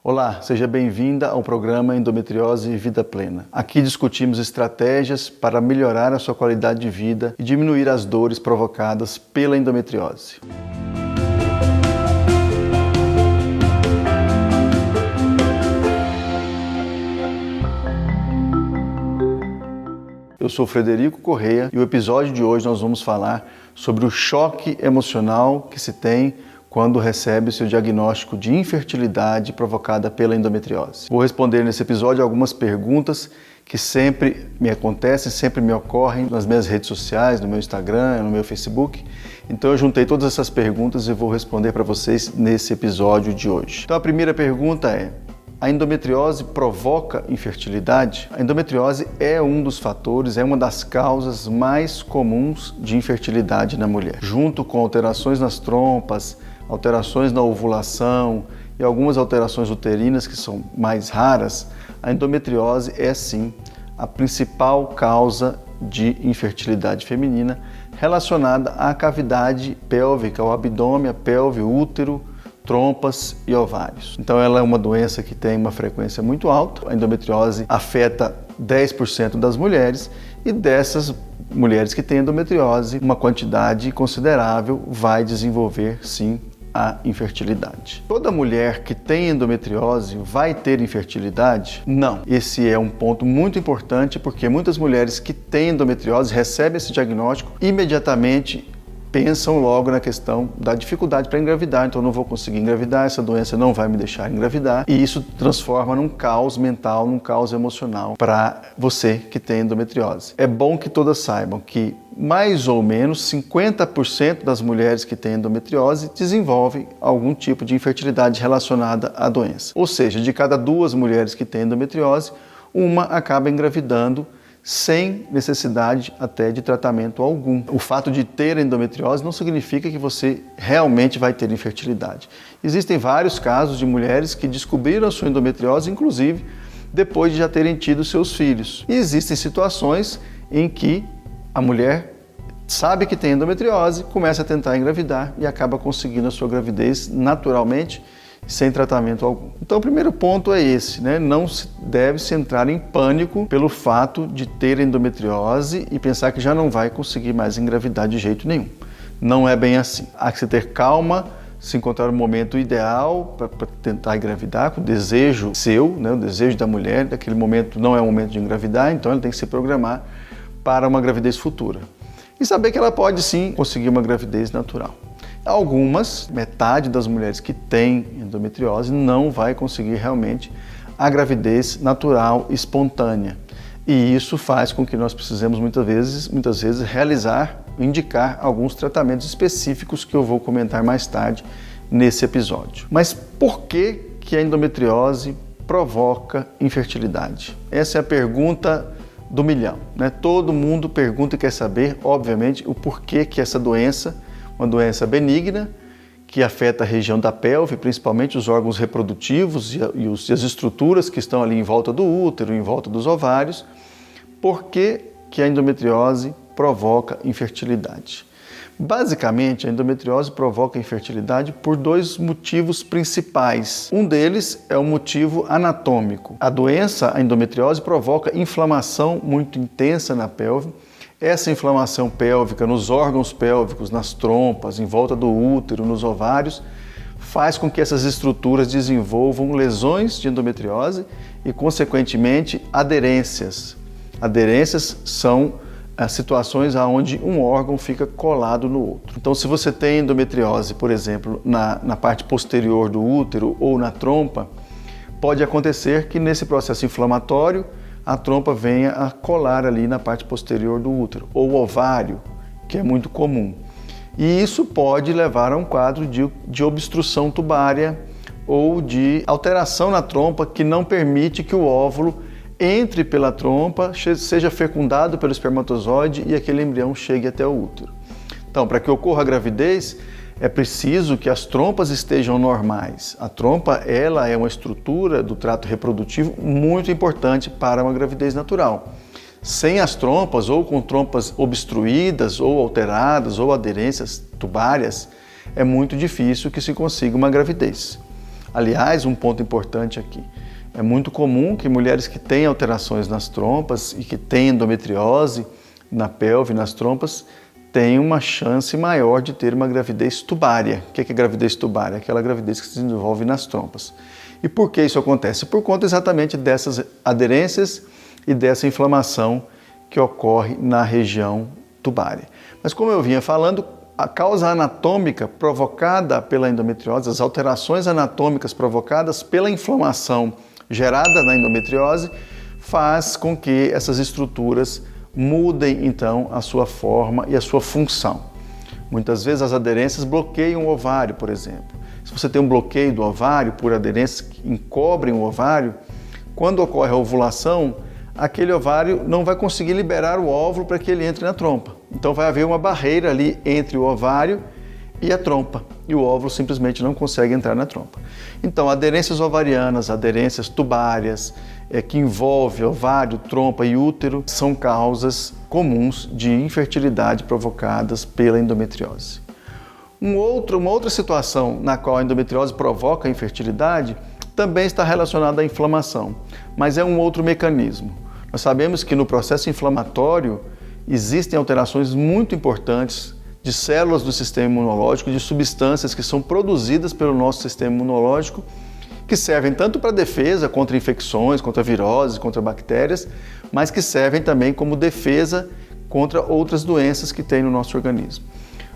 Olá, seja bem-vinda ao programa Endometriose Vida Plena. Aqui discutimos estratégias para melhorar a sua qualidade de vida e diminuir as dores provocadas pela endometriose. Eu sou Frederico Correia e o episódio de hoje nós vamos falar sobre o choque emocional que se tem quando recebe seu diagnóstico de infertilidade provocada pela endometriose. Vou responder nesse episódio algumas perguntas que sempre me acontecem, sempre me ocorrem nas minhas redes sociais, no meu Instagram, no meu Facebook. Então eu juntei todas essas perguntas e vou responder para vocês nesse episódio de hoje. Então a primeira pergunta é: a endometriose provoca infertilidade? A endometriose é um dos fatores, é uma das causas mais comuns de infertilidade na mulher. Junto com alterações nas trompas, alterações na ovulação e algumas alterações uterinas que são mais raras, a endometriose é sim a principal causa de infertilidade feminina relacionada à cavidade pélvica, ao abdômen, a pelve, útero, trompas e ovários. Então ela é uma doença que tem uma frequência muito alta. A endometriose afeta 10% das mulheres e dessas mulheres que têm endometriose, uma quantidade considerável vai desenvolver sim a infertilidade. Toda mulher que tem endometriose vai ter infertilidade? Não. Esse é um ponto muito importante porque muitas mulheres que têm endometriose recebem esse diagnóstico imediatamente pensam logo na questão da dificuldade para engravidar, então eu não vou conseguir engravidar, essa doença não vai me deixar engravidar, e isso transforma num caos mental, num caos emocional para você que tem endometriose. É bom que todas saibam que mais ou menos 50% das mulheres que têm endometriose desenvolvem algum tipo de infertilidade relacionada à doença. Ou seja, de cada 2 mulheres que têm endometriose, uma acaba engravidando sem necessidade até de tratamento algum. O fato de ter endometriose não significa que você realmente vai ter infertilidade. Existem vários casos de mulheres que descobriram a sua endometriose, inclusive depois de já terem tido seus filhos. E existem situações em que a mulher sabe que tem endometriose, começa a tentar engravidar e acaba conseguindo a sua gravidez naturalmente, sem tratamento algum. Então o primeiro ponto é esse, né? Não deve-se entrar em pânico pelo fato de ter endometriose e pensar que já não vai conseguir mais engravidar de jeito nenhum. Não é bem assim. Há que se ter calma, se encontrar o momento ideal para tentar engravidar, com o desejo seu, né? O desejo da mulher, daquele momento não é o momento de engravidar, então ela tem que se programar para uma gravidez futura. E saber que ela pode sim conseguir uma gravidez natural. Algumas, metade das mulheres que têm endometriose não vai conseguir realmente a gravidez natural espontânea. E isso faz com que nós precisemos muitas vezes indicar alguns tratamentos específicos que eu vou comentar mais tarde nesse episódio. Mas por que a endometriose provoca infertilidade? Essa é a pergunta do milhão, né? Todo mundo pergunta e quer saber, obviamente, o porquê que essa doença, uma doença benigna, que afeta a região da pelve, principalmente os órgãos reprodutivos e as estruturas que estão ali em volta do útero, em volta dos ovários. Por que a endometriose provoca infertilidade? Basicamente, a endometriose provoca infertilidade por 2 motivos principais. Um deles é o motivo anatômico. A doença, a endometriose, provoca inflamação muito intensa na pelve. Essa inflamação pélvica nos órgãos pélvicos, nas trompas, em volta do útero, nos ovários, faz com que essas estruturas desenvolvam lesões de endometriose e, consequentemente, aderências. Aderências são as situações onde um órgão fica colado no outro. Então, se você tem endometriose, por exemplo, na parte posterior do útero ou na trompa, pode acontecer que nesse processo inflamatório a trompa venha a colar ali na parte posterior do útero, ou o ovário, que é muito comum. E isso pode levar a um quadro de obstrução tubária ou de alteração na trompa que não permite que o óvulo entre pela trompa, seja fecundado pelo espermatozoide e aquele embrião chegue até o útero. Então, para que ocorra a gravidez, é preciso que as trompas estejam normais. A trompa, ela é uma estrutura do trato reprodutivo muito importante para uma gravidez natural. Sem as trompas, ou com trompas obstruídas, ou alteradas, ou aderências tubárias, é muito difícil que se consiga uma gravidez. Aliás, um ponto importante aqui, é muito comum que mulheres que têm alterações nas trompas e que têm endometriose na pelve, nas trompas, tenham uma chance maior de ter uma gravidez tubária. O que é gravidez tubária? Aquela gravidez que se desenvolve nas trompas. E por que isso acontece? Por conta exatamente dessas aderências e dessa inflamação que ocorre na região tubária. Mas como eu vinha falando, a causa anatômica provocada pela endometriose, as alterações anatômicas provocadas pela inflamação gerada na endometriose, faz com que essas estruturas mudem então a sua forma e a sua função. Muitas vezes as aderências bloqueiam o ovário, por exemplo. Se você tem um bloqueio do ovário por aderências que encobrem o ovário, quando ocorre a ovulação, aquele ovário não vai conseguir liberar o óvulo para que ele entre na trompa. Então vai haver uma barreira ali entre o ovário e a trompa, e o óvulo simplesmente não consegue entrar na trompa. Então, aderências ovarianas, aderências tubárias, que envolvem ovário, trompa e útero, são causas comuns de infertilidade provocadas pela endometriose. Uma outra situação na qual a endometriose provoca a infertilidade também está relacionada à inflamação, mas é um outro mecanismo. Nós sabemos que no processo inflamatório existem alterações muito importantes de células do sistema imunológico, de substâncias que são produzidas pelo nosso sistema imunológico, que servem tanto para defesa contra infecções, contra viroses, contra bactérias, mas que servem também como defesa contra outras doenças que tem no nosso organismo.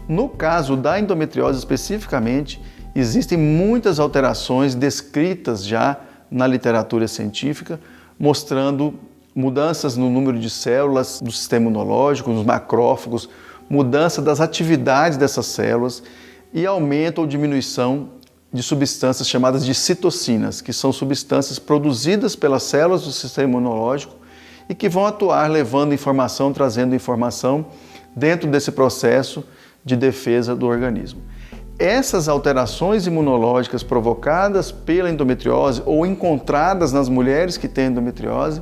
No caso da endometriose especificamente, existem muitas alterações descritas já na literatura científica, mostrando mudanças no número de células do sistema imunológico, nos macrófagos, mudança das atividades dessas células e aumento ou diminuição de substâncias chamadas de citocinas, que são substâncias produzidas pelas células do sistema imunológico e que vão atuar levando informação, trazendo informação dentro desse processo de defesa do organismo. Essas alterações imunológicas provocadas pela endometriose ou encontradas nas mulheres que têm endometriose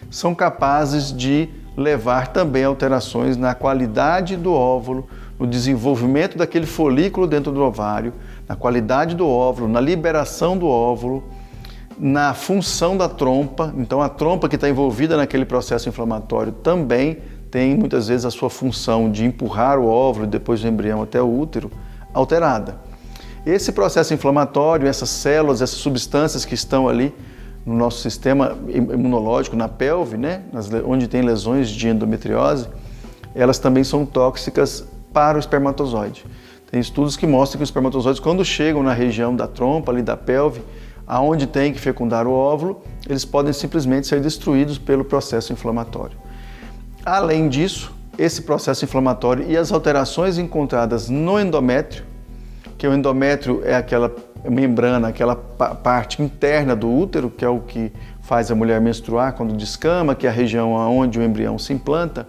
são capazes de levar também alterações na qualidade do óvulo, no desenvolvimento daquele folículo dentro do ovário, na qualidade do óvulo, na liberação do óvulo, na função da trompa. Então a trompa que está envolvida naquele processo inflamatório também tem muitas vezes a sua função de empurrar o óvulo e depois o embrião até o útero alterada. Esse processo inflamatório, essas células, essas substâncias que estão ali no nosso sistema imunológico, na pelve, onde tem lesões de endometriose, elas também são tóxicas para o espermatozoide. Tem estudos que mostram que os espermatozoides, quando chegam na região da trompa, ali da pelve, aonde tem que fecundar o óvulo, eles podem simplesmente ser destruídos pelo processo inflamatório. Além disso, esse processo inflamatório e as alterações encontradas no endométrio, que o endométrio é aquela membrana, aquela parte interna do útero, que é o que faz a mulher menstruar quando descama, que é a região onde o embrião se implanta.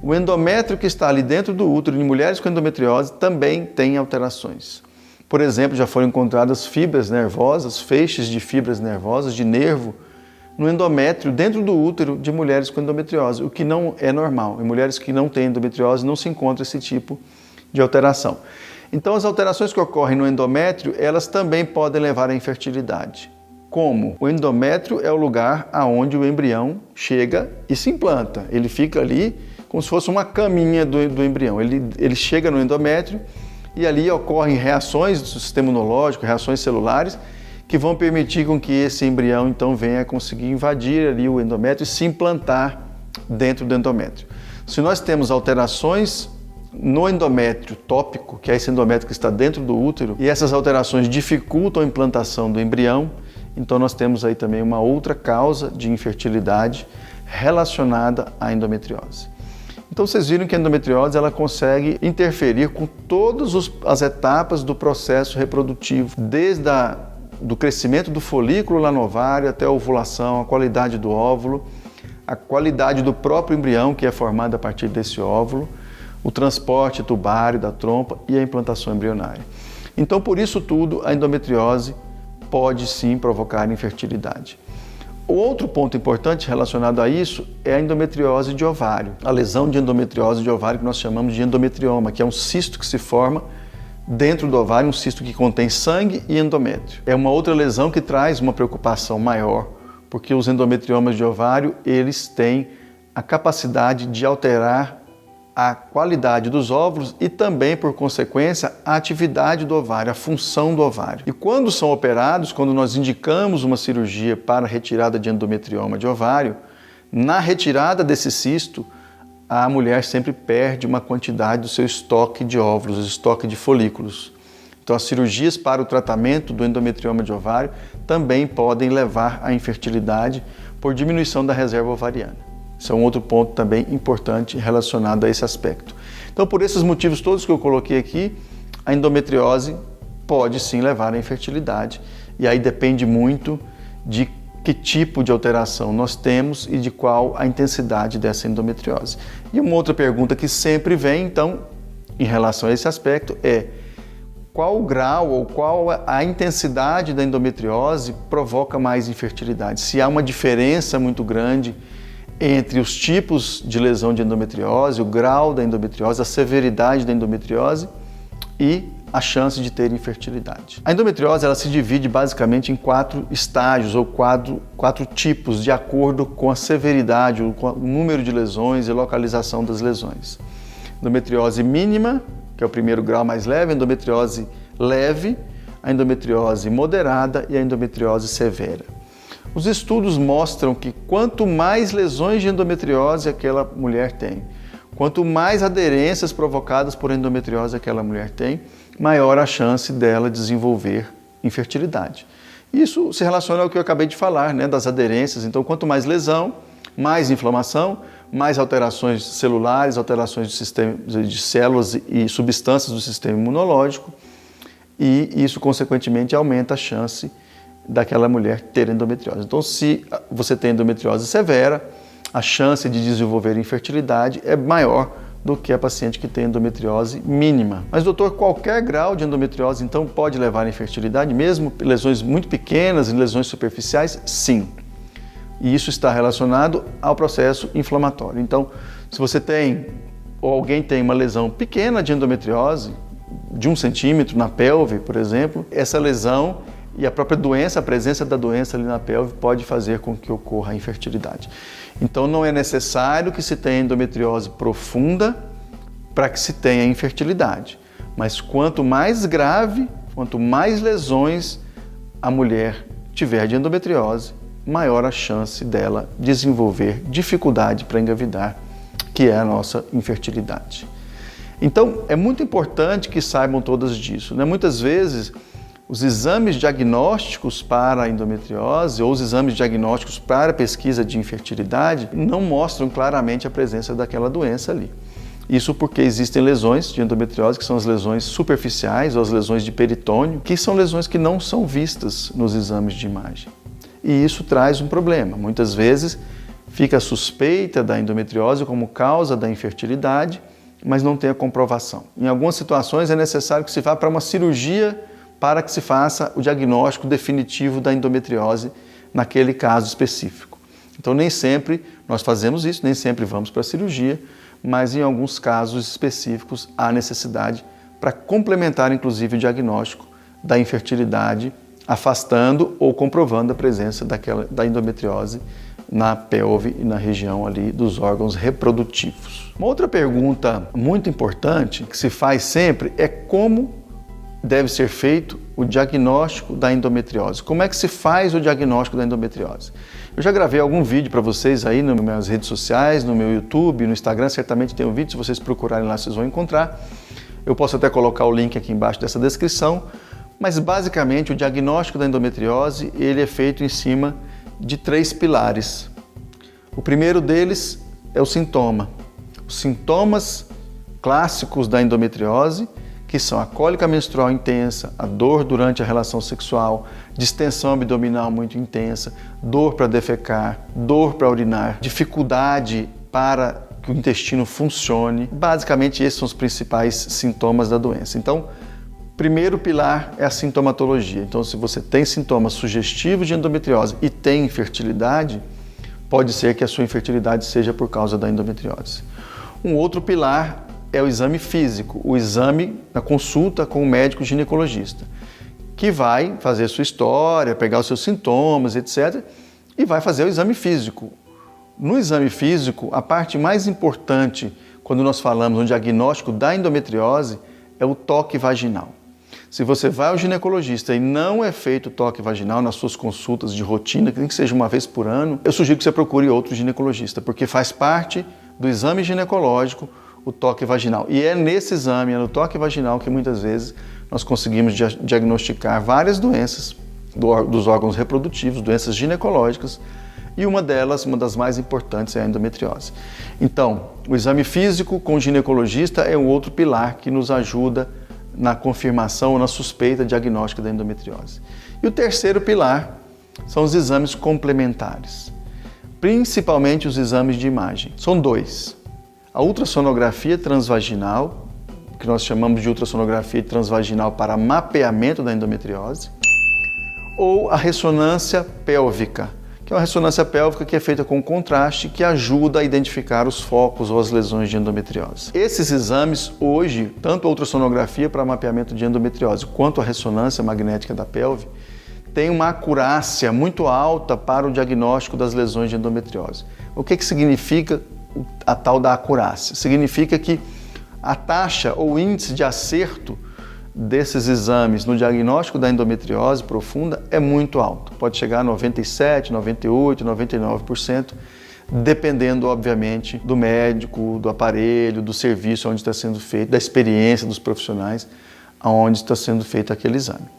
O endométrio que está ali dentro do útero em mulheres com endometriose também tem alterações. Por exemplo, já foram encontradas fibras nervosas, feixes de fibras nervosas, de nervo, no endométrio, dentro do útero de mulheres com endometriose, o que não é normal. Em mulheres que não têm endometriose não se encontra esse tipo de alteração. Então, as alterações que ocorrem no endométrio, elas também podem levar à infertilidade. Como? O endométrio é o lugar aonde o embrião chega e se implanta. Ele fica ali como se fosse uma caminha do embrião. Ele chega no endométrio e ali ocorrem reações do sistema imunológico, reações celulares, que vão permitir com que esse embrião então venha a conseguir invadir ali o endométrio e se implantar dentro do endométrio. Se nós temos alterações no endométrio tópico, que é esse endométrio que está dentro do útero, e essas alterações dificultam a implantação do embrião, então nós temos aí também uma outra causa de infertilidade relacionada à endometriose. Então vocês viram que a endometriose ela consegue interferir com todas as etapas do processo reprodutivo, desde do crescimento do folículo lá no ovário até a ovulação, a qualidade do óvulo, a qualidade do próprio embrião que é formado a partir desse óvulo, o transporte tubário da trompa e a implantação embrionária. Então, por isso tudo, a endometriose pode sim provocar infertilidade. O outro ponto importante relacionado a isso é a endometriose de ovário, a lesão de endometriose de ovário que nós chamamos de endometrioma, que é um cisto que se forma dentro do ovário um cisto que contém sangue e endométrio. É uma outra lesão que traz uma preocupação maior, porque os endometriomas de ovário, eles têm a capacidade de alterar a qualidade dos óvulos e também, por consequência, a atividade do ovário, a função do ovário. E quando são operados, quando nós indicamos uma cirurgia para retirada de endometrioma de ovário, na retirada desse cisto, a mulher sempre perde uma quantidade do seu estoque de óvulos, estoque de folículos. Então, as cirurgias para o tratamento do endometrioma de ovário também podem levar à infertilidade por diminuição da reserva ovariana. Isso é um outro ponto também importante relacionado a esse aspecto. Então, por esses motivos todos que eu coloquei aqui, a endometriose pode sim levar à infertilidade. E aí depende muito de que tipo de alteração nós temos e de qual a intensidade dessa endometriose. E uma outra pergunta que sempre vem, então, em relação a esse aspecto é: qual o grau ou qual a intensidade da endometriose provoca mais infertilidade? Se há uma diferença muito grande entre os tipos de lesão de endometriose, o grau da endometriose, a severidade da endometriose e a chance de ter infertilidade. A endometriose ela se divide basicamente em 4 estágios ou quatro tipos de acordo com a severidade, o número de lesões e localização das lesões. Endometriose mínima, que é o primeiro grau mais leve, a endometriose leve, a endometriose moderada e a endometriose severa. Os estudos mostram que quanto mais lesões de endometriose aquela mulher tem, quanto mais aderências provocadas por endometriose aquela mulher tem, maior a chance dela desenvolver infertilidade. Isso se relaciona ao que eu acabei de falar, das aderências. Então, quanto mais lesão, mais inflamação, mais alterações celulares, alterações de células e substâncias do sistema imunológico, e isso, consequentemente, aumenta a chance daquela mulher ter endometriose. Então, se você tem endometriose severa, a chance de desenvolver infertilidade é maior do que a paciente que tem endometriose mínima. Mas, doutor, qualquer grau de endometriose, então, pode levar à infertilidade, mesmo lesões muito pequenas e lesões superficiais? Sim. E isso está relacionado ao processo inflamatório. Então, se você tem, ou alguém tem uma lesão pequena de endometriose, de 1 centímetro na pelve, por exemplo, essa lesão e a própria doença, a presença da doença ali na pelve pode fazer com que ocorra a infertilidade. Então, não é necessário que se tenha endometriose profunda para que se tenha infertilidade. Mas quanto mais grave, quanto mais lesões a mulher tiver de endometriose, maior a chance dela desenvolver dificuldade para engravidar, que é a nossa infertilidade. Então, é muito importante que saibam todas disso, Muitas vezes, os exames diagnósticos para a endometriose ou os exames diagnósticos para a pesquisa de infertilidade não mostram claramente a presença daquela doença ali. Isso porque existem lesões de endometriose, que são as lesões superficiais ou as lesões de peritônio, que são lesões que não são vistas nos exames de imagem. E isso traz um problema. Muitas vezes fica a suspeita da endometriose como causa da infertilidade, mas não tem a comprovação. Em algumas situações é necessário que se vá para uma cirurgia para que se faça o diagnóstico definitivo da endometriose naquele caso específico. Então, nem sempre nós fazemos isso, nem sempre vamos para a cirurgia, mas em alguns casos específicos há necessidade para complementar, inclusive, o diagnóstico da infertilidade, afastando ou comprovando a presença da endometriose na pelve e na região ali dos órgãos reprodutivos. Uma outra pergunta muito importante que se faz sempre é como deve ser feito o diagnóstico da endometriose. Como é que se faz o diagnóstico da endometriose? Eu já gravei algum vídeo para vocês aí nas minhas redes sociais, no meu YouTube, no Instagram, certamente tem um vídeo, se vocês procurarem lá vocês vão encontrar. Eu posso até colocar o link aqui embaixo dessa descrição, mas basicamente o diagnóstico da endometriose ele é feito em cima de 3 pilares. O primeiro deles é o sintoma. Os sintomas clássicos da endometriose, que são a cólica menstrual intensa, a dor durante a relação sexual, distensão abdominal muito intensa, dor para defecar, dor para urinar, dificuldade para que o intestino funcione. Basicamente, esses são os principais sintomas da doença. Então, primeiro pilar é a sintomatologia. Então, se você tem sintomas sugestivos de endometriose e tem infertilidade, pode ser que a sua infertilidade seja por causa da endometriose. Um outro pilar é o exame físico, o exame na consulta com o médico ginecologista, que vai fazer a sua história, pegar os seus sintomas, etc., e vai fazer o exame físico. No exame físico, a parte mais importante quando nós falamos no diagnóstico da endometriose é o toque vaginal. Se você vai ao ginecologista e não é feito toque vaginal nas suas consultas de rotina, que nem que seja uma vez por ano, eu sugiro que você procure outro ginecologista, porque faz parte do exame ginecológico o toque vaginal. E é nesse exame, é no toque vaginal, que muitas vezes nós conseguimos diagnosticar várias doenças dos órgãos reprodutivos, doenças ginecológicas, e uma delas, uma das mais importantes, é a endometriose. Então, o exame físico com o ginecologista é um outro pilar que nos ajuda na confirmação ou na suspeita diagnóstica da endometriose. E o terceiro pilar são os exames complementares, principalmente os exames de imagem. São dois: a ultrassonografia transvaginal, que nós chamamos de ultrassonografia transvaginal para mapeamento da endometriose, ou a ressonância pélvica, que é uma ressonância pélvica que é feita com contraste, que ajuda a identificar os focos ou as lesões de endometriose. Esses exames hoje, tanto a ultrassonografia para mapeamento de endometriose quanto a ressonância magnética da pelve, têm uma acurácia muito alta para o diagnóstico das lesões de endometriose. O que significa a tal da acurácia? Significa que a taxa ou índice de acerto desses exames no diagnóstico da endometriose profunda é muito alto. Pode chegar a 97%, 98%, 99%, dependendo, obviamente, do médico, do aparelho, do serviço onde está sendo feito, da experiência dos profissionais onde está sendo feito aquele exame.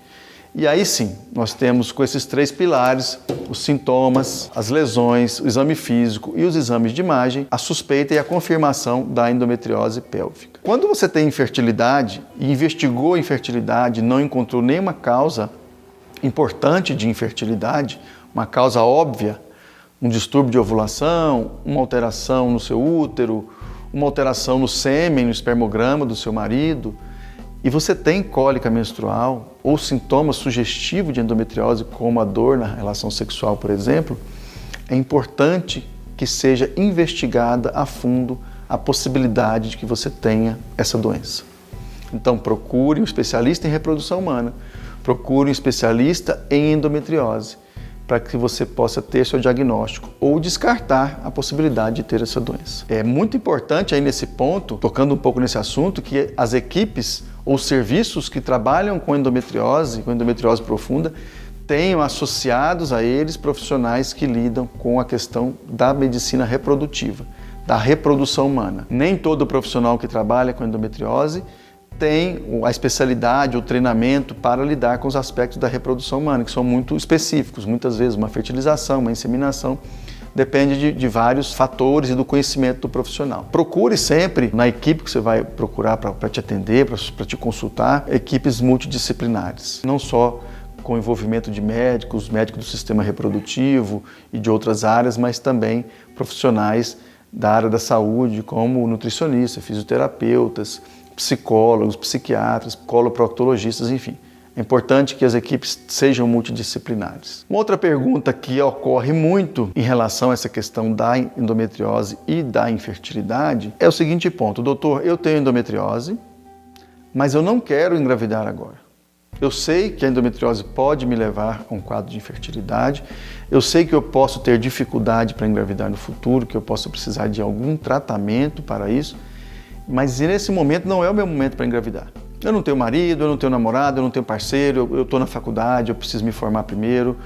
E aí sim, nós temos com esses três pilares, os sintomas, as lesões, o exame físico e os exames de imagem, a suspeita e a confirmação da endometriose pélvica. Quando você tem infertilidade e investigou a infertilidade e não encontrou nenhuma causa importante de infertilidade, uma causa óbvia, um distúrbio de ovulação, uma alteração no seu útero, uma alteração no sêmen, no espermograma do seu marido, e você tem cólica menstrual ou sintomas sugestivos de endometriose, como a dor na relação sexual, por exemplo, é importante que seja investigada a fundo a possibilidade de que você tenha essa doença. Então procure um especialista em reprodução humana, procure um especialista em endometriose, para que você possa ter seu diagnóstico ou descartar a possibilidade de ter essa doença. É muito importante aí nesse ponto, tocando um pouco nesse assunto, que as equipes ou serviços que trabalham com endometriose profunda, tenham associados a eles profissionais que lidam com a questão da medicina reprodutiva, da reprodução humana. Nem todo profissional que trabalha com endometriose tem a especialidade, o treinamento para lidar com os aspectos da reprodução humana, que são muito específicos. Muitas vezes uma fertilização, uma inseminação, depende de vários fatores e do conhecimento do profissional. Procure sempre, na equipe que você vai procurar para te atender, para te consultar, equipes multidisciplinares. Não só com envolvimento de médicos do sistema reprodutivo e de outras áreas, mas também profissionais da área da saúde, como nutricionistas, fisioterapeutas, psicólogos, psiquiatras, coloproctologistas, enfim. É importante que as equipes sejam multidisciplinares. Uma outra pergunta que ocorre muito em relação a essa questão da endometriose e da infertilidade é o seguinte ponto: doutor, eu tenho endometriose, mas eu não quero engravidar agora. Eu sei que a endometriose pode me levar a um quadro de infertilidade, eu sei que eu posso ter dificuldade para engravidar no futuro, que eu posso precisar de algum tratamento para isso, mas nesse momento não é o meu momento para engravidar. Eu não tenho marido, eu não tenho namorado, eu não tenho parceiro, eu estou na faculdade, eu preciso me formar primeiro,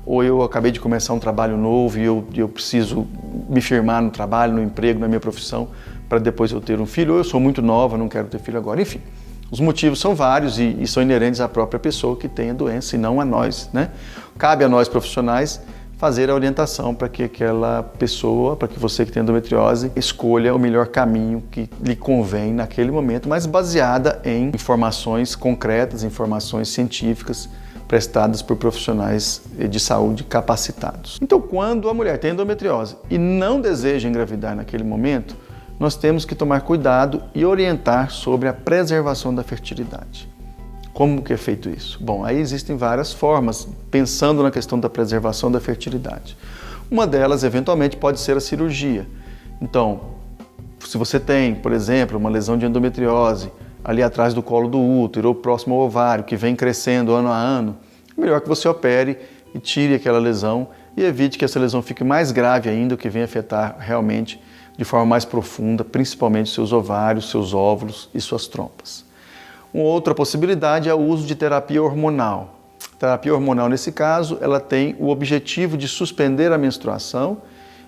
ou eu acabei de começar um trabalho novo e eu preciso me firmar no trabalho, no emprego, na minha profissão, para depois eu ter um filho, ou eu sou muito nova, não quero ter filho agora, enfim. Os motivos são vários e são inerentes à própria pessoa que tem a doença e não a nós, né? Cabe a nós profissionais fazer a orientação para que aquela pessoa, para que você que tem endometriose, escolha o melhor caminho que lhe convém naquele momento, mas baseada em informações concretas, informações científicas prestadas por profissionais de saúde capacitados. Então, quando a mulher tem endometriose e não deseja engravidar naquele momento, nós temos que tomar cuidado e orientar sobre a preservação da fertilidade. Como que é feito isso? Bom, aí existem várias formas, pensando na questão da preservação da fertilidade. Uma delas, eventualmente, pode ser a cirurgia. Então, Se você tem, por exemplo, uma lesão de endometriose ali atrás do colo do útero ou próximo ao ovário, que vem crescendo ano a ano, é melhor que você opere e tire aquela lesão e evite que essa lesão fique mais grave ainda, o que venha afetar realmente de forma mais profunda, principalmente seus ovários, seus óvulos e suas trompas. Uma outra possibilidade é o uso de terapia hormonal. A terapia hormonal, nesse caso, ela tem o objetivo de suspender a menstruação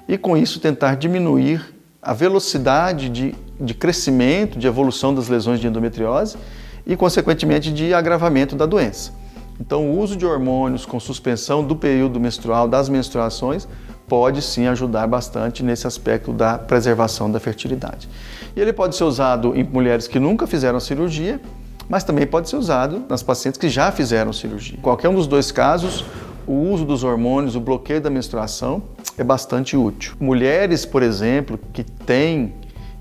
e, com isso, tentar diminuir a velocidade de crescimento, de evolução das lesões de endometriose e, consequentemente, de agravamento da doença. Então, o uso de hormônios com suspensão do período menstrual, das menstruações, pode sim ajudar bastante nesse aspecto da preservação da fertilidade. E ele pode ser usado em mulheres que nunca fizeram cirurgia, mas também pode ser usado nas pacientes que já fizeram cirurgia. Em qualquer um dos dois casos, o uso dos hormônios, o bloqueio da menstruação é bastante útil. Mulheres, por exemplo, que têm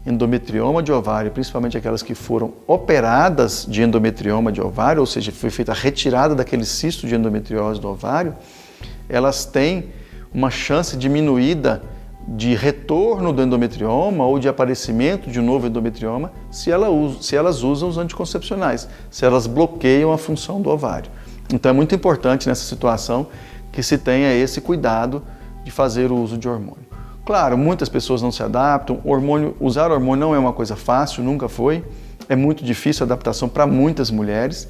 endometrioma de ovário, principalmente aquelas que foram operadas de endometrioma de ovário, ou seja, foi feita a retirada daquele cisto de endometriose do ovário, elas têm uma chance diminuída de retorno do endometrioma ou de aparecimento de um novo endometrioma se elas usam os anticoncepcionais, se elas bloqueiam a função do ovário. Então é muito importante nessa situação que se tenha esse cuidado de fazer o uso de hormônio. Claro, muitas pessoas não se adaptam, usar hormônio não é uma coisa fácil, nunca foi, é muito difícil a adaptação para muitas mulheres,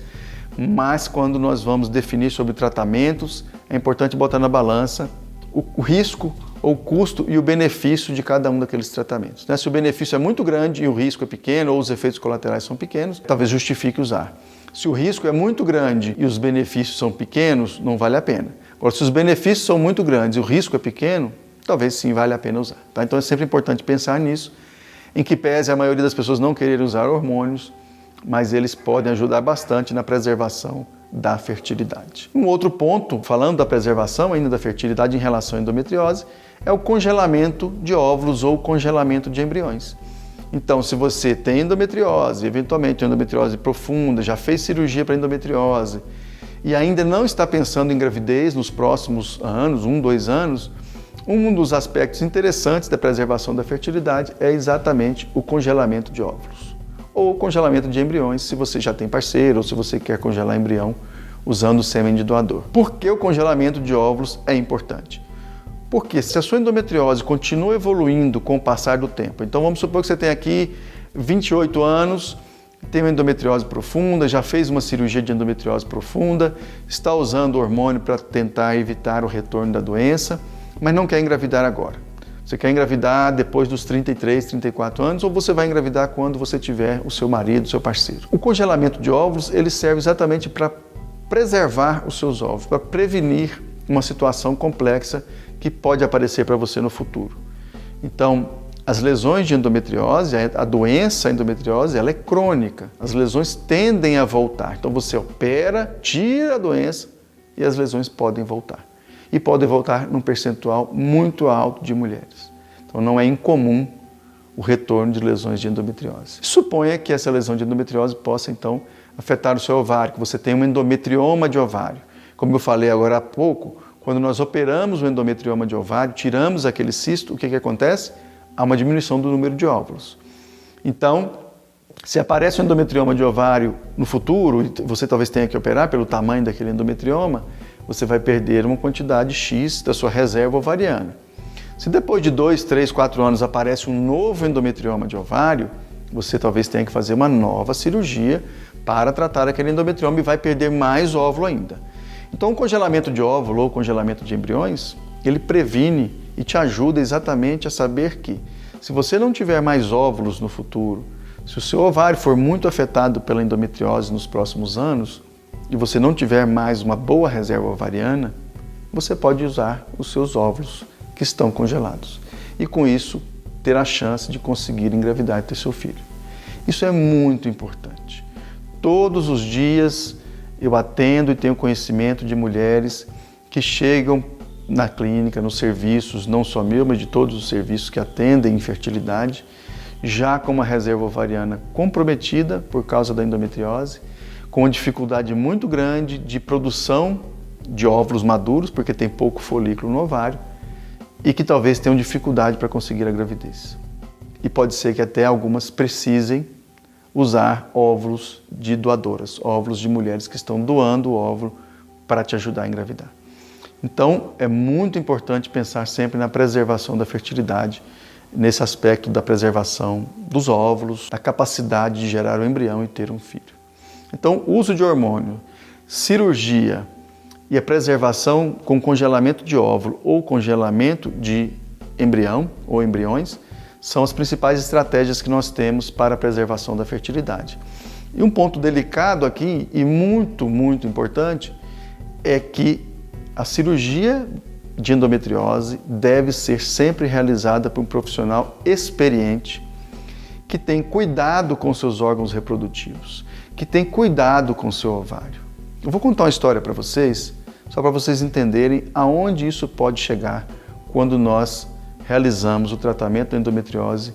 mas quando nós vamos definir sobre tratamentos, é importante botar na balança o risco, ou o custo e o benefício de cada um daqueles tratamentos. Se o benefício é muito grande e o risco é pequeno, ou os efeitos colaterais são pequenos, talvez justifique usar. Se o risco é muito grande e os benefícios são pequenos, não vale a pena. Agora, se os benefícios são muito grandes e o risco é pequeno, talvez sim vale a pena usar. Tá? Então é sempre importante pensar nisso, em que pese a maioria das pessoas não querer usar hormônios, mas eles podem ajudar bastante na preservação da fertilidade. Um outro ponto, falando da preservação ainda da fertilidade em relação à endometriose, é o congelamento de óvulos ou congelamento de embriões. Então, se você tem endometriose, eventualmente endometriose profunda, já fez cirurgia para endometriose e ainda não está pensando em gravidez nos próximos anos, 2 anos, um dos aspectos interessantes da preservação da fertilidade é exatamente o congelamento de óvulos ou congelamento de embriões, se você já tem parceiro ou se você quer congelar embrião usando o sêmen de doador. Por que o congelamento de óvulos é importante? Porque se a sua endometriose continua evoluindo com o passar do tempo, então vamos supor que você tem aqui 28 anos, tem uma endometriose profunda, já fez uma cirurgia de endometriose profunda, está usando hormônio para tentar evitar o retorno da doença, mas não quer engravidar agora. Você quer engravidar depois dos 33, 34 anos ou você vai engravidar quando você tiver o seu marido, o seu parceiro. O congelamento de óvulos, ele serve exatamente para preservar os seus óvulos, para prevenir uma situação complexa que pode aparecer para você no futuro. Então, as lesões de endometriose, a doença endometriose, ela é crônica. As lesões tendem a voltar. Então, você opera, tira a doença e as lesões podem voltar. E podem voltar num percentual muito alto de mulheres. Então, não é incomum o retorno de lesões de endometriose. Suponha que essa lesão de endometriose possa, então, afetar o seu ovário, que você tem um endometrioma de ovário. Como eu falei agora há pouco, quando nós operamos o endometrioma de ovário, tiramos aquele cisto, o que acontece? Há uma diminuição do número de óvulos. Então, se aparece um endometrioma de ovário no futuro, e você talvez tenha que operar pelo tamanho daquele endometrioma, você vai perder uma quantidade X da sua reserva ovariana. Se depois de 2, 3, 4 anos aparece um novo endometrioma de ovário, você talvez tenha que fazer uma nova cirurgia para tratar aquele endometrioma e vai perder mais óvulo ainda. Então, o congelamento de óvulo ou congelamento de embriões, ele previne e te ajuda exatamente a saber que, se você não tiver mais óvulos no futuro, se o seu ovário for muito afetado pela endometriose nos próximos anos e você não tiver mais uma boa reserva ovariana, você pode usar os seus óvulos que estão congelados e, com isso, ter a chance de conseguir engravidar e ter seu filho. Isso é muito importante. Todos os dias eu atendo e tenho conhecimento de mulheres que chegam na clínica, nos serviços, não só meu, mas de todos os serviços que atendem infertilidade, já com uma reserva ovariana comprometida por causa da endometriose, com uma dificuldade muito grande de produção de óvulos maduros, porque tem pouco folículo no ovário, e que talvez tenham dificuldade para conseguir a gravidez. e pode ser que até algumas precisem usar óvulos de doadoras, óvulos de mulheres que estão doando o óvulo para te ajudar a engravidar. Então, é muito importante pensar sempre na preservação da fertilidade, nesse aspecto da preservação dos óvulos, da capacidade de gerar o embrião e ter um filho. Então, o uso de hormônio, cirurgia e a preservação com congelamento de óvulo ou congelamento de embrião ou embriões são as principais estratégias que nós temos para a preservação da fertilidade. E um ponto delicado aqui e muito, muito importante é que a cirurgia de endometriose deve ser sempre realizada por um profissional experiente que tem cuidado com seus órgãos reprodutivos, que tem cuidado com seu ovário. Eu vou contar uma história para vocês, só para vocês entenderem aonde isso pode chegar quando nós realizamos o tratamento da endometriose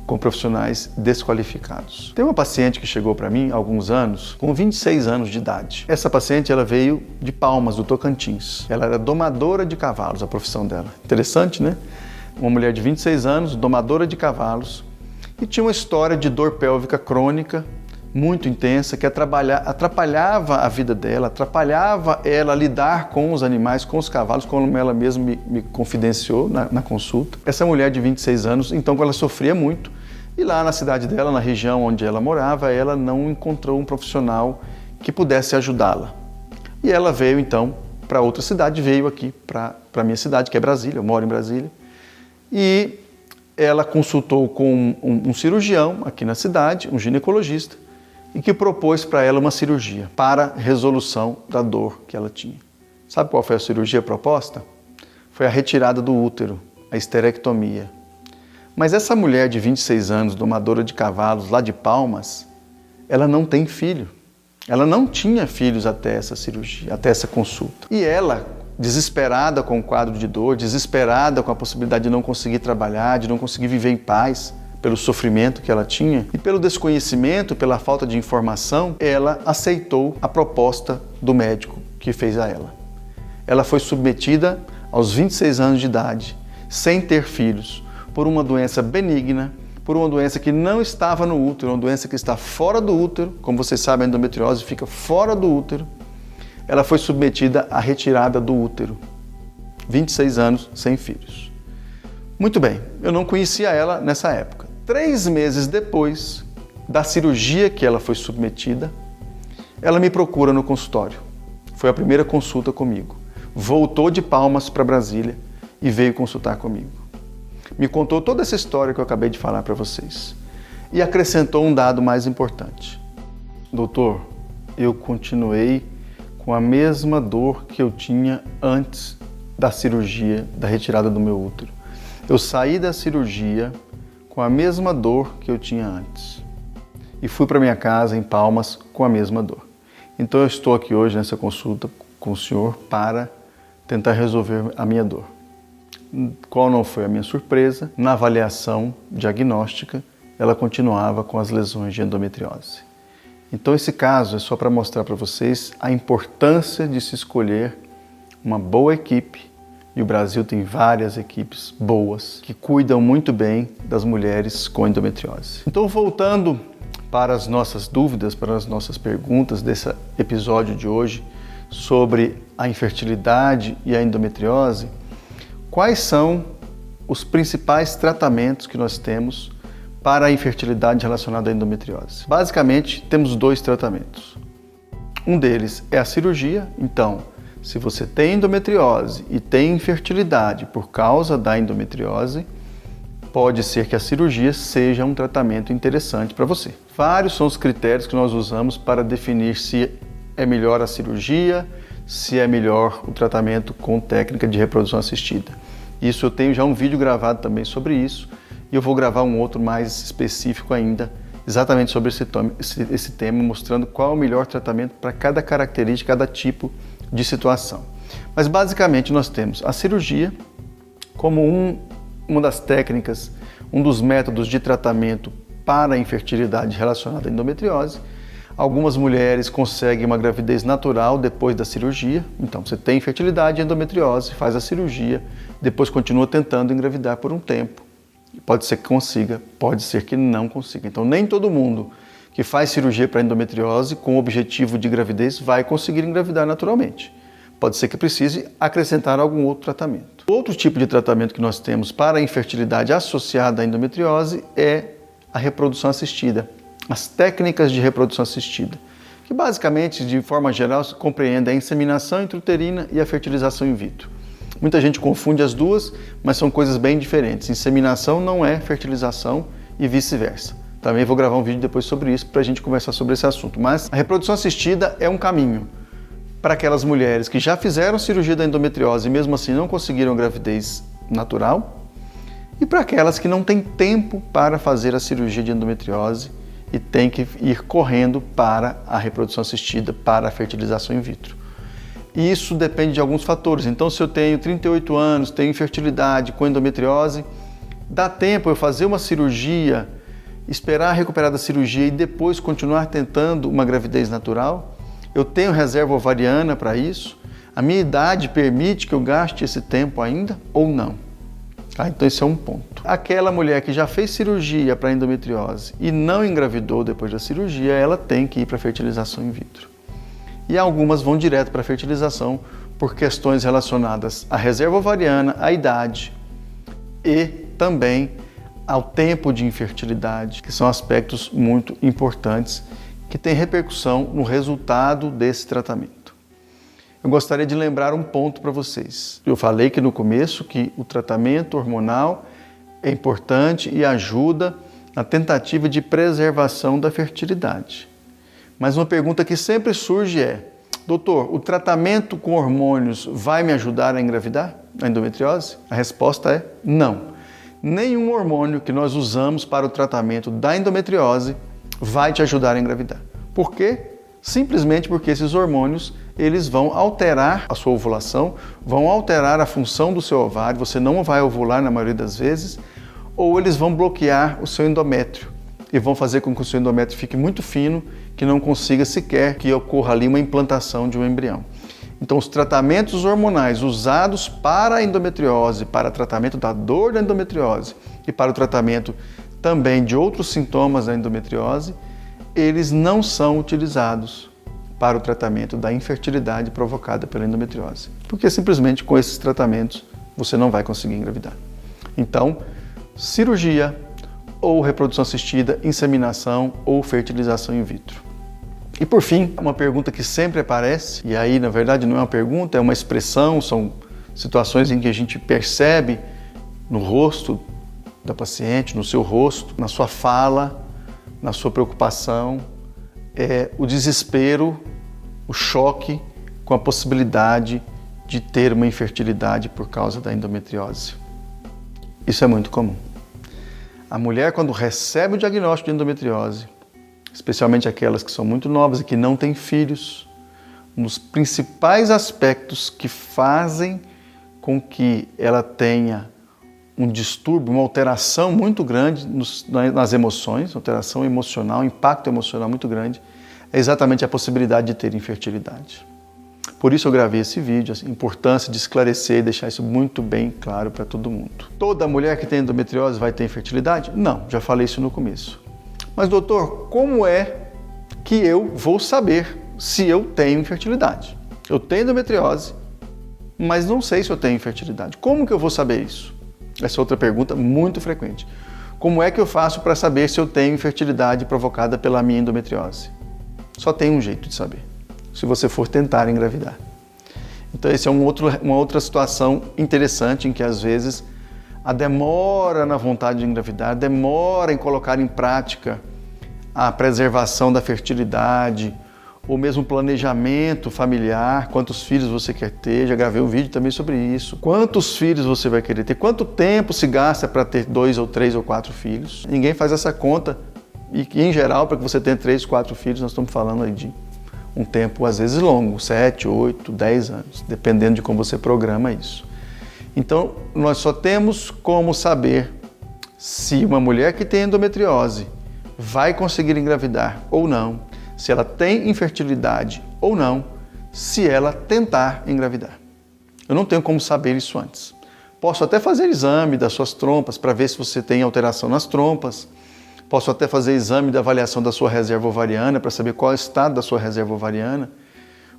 com profissionais desqualificados. Tem uma paciente que chegou para mim há alguns anos, com 26 anos de idade. Essa paciente ela veio de Palmas, do Tocantins. Ela era domadora de cavalos, a profissão dela. Interessante, né? Uma mulher de 26 anos, domadora de cavalos, e tinha uma história de dor pélvica crônica, muito intensa, que atrapalhava a vida dela, atrapalhava ela lidar com os animais, com os cavalos, como ela mesma me confidenciou na consulta. Essa mulher de 26 anos, então, ela sofria muito, e lá na cidade dela, na região onde ela morava, ela não encontrou um profissional que pudesse ajudá-la. E ela veio, então, para outra cidade, veio aqui para a minha cidade, que é Brasília, eu moro em Brasília, e ela consultou com um cirurgião aqui na cidade, um ginecologista, e que propôs para ela uma cirurgia para resolução da dor que ela tinha. Sabe qual foi a cirurgia proposta? Foi a retirada do útero, a esterectomia. Mas essa mulher de 26 anos, domadora de cavalos lá de Palmas, ela não tem filho. Ela não tinha filhos até essa cirurgia, até essa consulta. E ela, desesperada com o quadro de dor, desesperada com a possibilidade de não conseguir trabalhar, de não conseguir viver em paz, pelo sofrimento que ela tinha e pelo desconhecimento, pela falta de informação, ela aceitou a proposta do médico que fez a ela. Ela foi submetida aos 26 anos de idade, sem ter filhos, por uma doença benigna, por uma doença que não estava no útero, uma doença que está fora do útero. Como vocês sabem, a endometriose fica fora do útero. Ela foi submetida à retirada do útero. 26 anos sem filhos. Muito bem, eu não conhecia ela nessa época. 3 meses depois da cirurgia que ela foi submetida, ela me procura no consultório. Foi a primeira consulta comigo. Voltou de Palmas para Brasília e veio consultar comigo. Me contou toda essa história que eu acabei de falar para vocês. E acrescentou um dado mais importante. Doutor, eu continuei com a mesma dor que eu tinha antes da cirurgia, da retirada do meu útero. Eu saí da cirurgia com a mesma dor que eu tinha antes. E fui para minha casa em Palmas com a mesma dor. Então eu estou aqui hoje nessa consulta com o senhor para tentar resolver a minha dor. Qual não foi a minha surpresa? Na avaliação diagnóstica, ela continuava com as lesões de endometriose. Então esse caso é só para mostrar para vocês a importância de se escolher uma boa equipe. E o Brasil tem várias equipes boas que cuidam muito bem das mulheres com endometriose. Então, voltando para as nossas dúvidas, para as nossas perguntas desse episódio de hoje sobre a infertilidade e a endometriose, quais são os principais tratamentos que nós temos para a infertilidade relacionada à endometriose? Basicamente, temos 2 tratamentos. Um deles é a cirurgia. Então, se você tem endometriose e tem infertilidade por causa da endometriose, pode ser que a cirurgia seja um tratamento interessante para você. Vários são os critérios que nós usamos para definir se é melhor a cirurgia, se é melhor o tratamento com técnica de reprodução assistida. Isso eu tenho já um vídeo gravado também sobre isso e eu vou gravar um outro mais específico ainda, exatamente sobre esse tema, mostrando qual é o melhor tratamento para cada característica, cada tipo de situação. Mas basicamente nós temos a cirurgia como uma das técnicas, um dos métodos de tratamento para a infertilidade relacionada à endometriose. Algumas mulheres conseguem uma gravidez natural depois da cirurgia. Então você tem infertilidade e endometriose, faz a cirurgia, depois continua tentando engravidar por um tempo Pode ser que consiga, pode ser que não consiga. Então, nem todo mundo que faz cirurgia para endometriose com o objetivo de gravidez vai conseguir engravidar naturalmente. Pode ser que precise acrescentar algum outro tratamento. Outro tipo de tratamento que nós temos para a infertilidade associada à endometriose é a reprodução assistida, as técnicas de reprodução assistida, que basicamente, de forma geral, compreendem a inseminação intrauterina e a fertilização in vitro. Muita gente confunde as duas, mas são coisas bem diferentes. Inseminação não é fertilização e vice-versa. Também vou gravar um vídeo depois sobre isso para a gente conversar sobre esse assunto. Mas a reprodução assistida é um caminho para aquelas mulheres que já fizeram cirurgia da endometriose e mesmo assim não conseguiram gravidez natural, e para aquelas que não têm tempo para fazer a cirurgia de endometriose e têm que ir correndo para a reprodução assistida, para a fertilização in vitro. E isso depende de alguns fatores. Então, se eu tenho 38 anos, tenho infertilidade com endometriose, dá tempo eu fazer uma cirurgia, esperar recuperar da cirurgia e depois continuar tentando uma gravidez natural? Eu tenho reserva ovariana para isso? A minha idade permite que eu gaste esse tempo ainda ou não? Então esse é um ponto. Aquela mulher que já fez cirurgia para endometriose e não engravidou depois da cirurgia, ela tem que ir para a fertilização in vitro. E algumas vão direto para a fertilização por questões relacionadas à reserva ovariana, à idade e também ao tempo de infertilidade, que são aspectos muito importantes que têm repercussão no resultado desse tratamento. Eu gostaria de lembrar um ponto para vocês. Eu falei que no começo que o tratamento hormonal é importante e ajuda na tentativa de preservação da fertilidade. Mas uma pergunta que sempre surge é: doutor, o tratamento com hormônios vai me ajudar a engravidar a endometriose? A resposta é não. Nenhum hormônio que nós usamos para o tratamento da endometriose vai te ajudar a engravidar. Por quê? Simplesmente porque esses hormônios eles vão alterar a sua ovulação, vão alterar a função do seu ovário, você não vai ovular na maioria das vezes, ou eles vão bloquear o seu endométrio e vão fazer com que o seu endométrio fique muito fino, que não consiga sequer que ocorra ali uma implantação de um embrião. Então, os tratamentos hormonais usados para a endometriose, para o tratamento da dor da endometriose e para o tratamento também de outros sintomas da endometriose, eles não são utilizados para o tratamento da infertilidade provocada pela endometriose, porque simplesmente com esses tratamentos você não vai conseguir engravidar. Então, cirurgia ou reprodução assistida, inseminação ou fertilização in vitro. E por fim, uma pergunta que sempre aparece, e aí na verdade não é uma pergunta, é uma expressão, são situações em que a gente percebe no rosto da paciente, no seu rosto, na sua fala, na sua preocupação, é o desespero, o choque com a possibilidade de ter uma infertilidade por causa da endometriose. Isso é muito comum. A mulher, quando recebe o diagnóstico de endometriose, especialmente aquelas que são muito novas e que não têm filhos, um dos principais aspectos que fazem com que ela tenha um distúrbio, uma alteração muito grande nas emoções, alteração emocional, impacto emocional muito grande, é exatamente a possibilidade de ter infertilidade. Por isso eu gravei esse vídeo, a importância de esclarecer e deixar isso muito bem claro para todo mundo. Toda mulher que tem endometriose vai ter infertilidade? Não, já falei isso no começo. Mas doutor, como é que eu vou saber se eu tenho infertilidade? Eu tenho endometriose, mas não sei se eu tenho infertilidade. Como que eu vou saber isso? Essa é outra pergunta muito frequente. Como é que eu faço para saber se eu tenho infertilidade provocada pela minha endometriose? Só tem um jeito de saber, se você for tentar engravidar. Então essa é uma outra situação interessante em que às vezes a demora na vontade de engravidar, demora em colocar em prática a preservação da fertilidade, ou mesmo planejamento familiar, quantos filhos você quer ter, já gravei um vídeo também sobre isso. Quantos filhos você vai querer ter, quanto tempo se gasta para ter 2 ou 3 ou 4 filhos. Ninguém faz essa conta e em geral, para que você tenha 3, 4 filhos, nós estamos falando aí de um tempo às vezes longo, 7, 8, 10 anos, dependendo de como você programa isso. Então, nós só temos como saber se uma mulher que tem endometriose vai conseguir engravidar ou não, se ela tem infertilidade ou não, se ela tentar engravidar. Eu não tenho como saber isso antes. Posso até fazer exame das suas trompas para ver se você tem alteração nas trompas. Posso até fazer exame da avaliação da sua reserva ovariana para saber qual é o estado da sua reserva ovariana.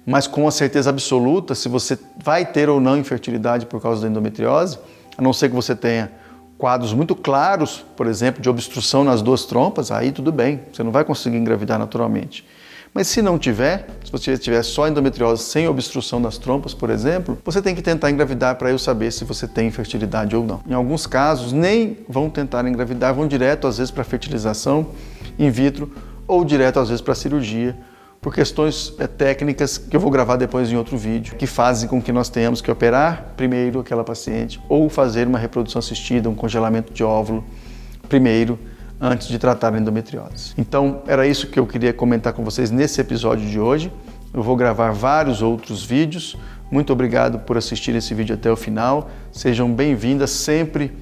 Mas com a certeza absoluta, se você vai ter ou não infertilidade por causa da endometriose, a não ser que você tenha quadros muito claros, por exemplo, de obstrução nas duas trompas, aí tudo bem, você não vai conseguir engravidar naturalmente. Mas se não tiver, se você tiver só endometriose sem obstrução das trompas, por exemplo, você tem que tentar engravidar para eu saber se você tem infertilidade ou não. Em alguns casos, nem vão tentar engravidar, vão direto às vezes para fertilização in vitro ou direto às vezes para cirurgia, por questões técnicas que eu vou gravar depois em outro vídeo, que fazem com que nós tenhamos que operar primeiro aquela paciente ou fazer uma reprodução assistida, um congelamento de óvulo primeiro, antes de tratar a endometriose. Então, era isso que eu queria comentar com vocês nesse episódio de hoje. Eu vou gravar vários outros vídeos. Muito obrigado por assistir esse vídeo até o final. Sejam bem-vindas sempre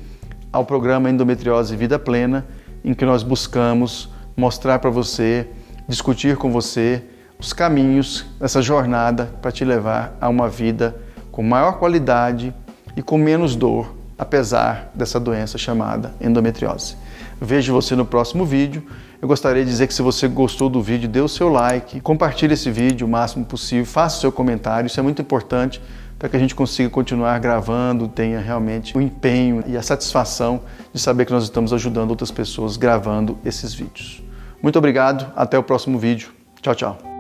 ao programa Endometriose Vida Plena, em que nós buscamos mostrar para você, discutir com você os caminhos dessa jornada para te levar a uma vida com maior qualidade e com menos dor, apesar dessa doença chamada endometriose. Vejo você no próximo vídeo. Eu gostaria de dizer que se você gostou do vídeo, dê o seu like, compartilhe esse vídeo o máximo possível, faça o seu comentário, isso é muito importante para que a gente consiga continuar gravando, tenha realmente o empenho e a satisfação de saber que nós estamos ajudando outras pessoas gravando esses vídeos. Muito obrigado, até o próximo vídeo. Tchau, tchau.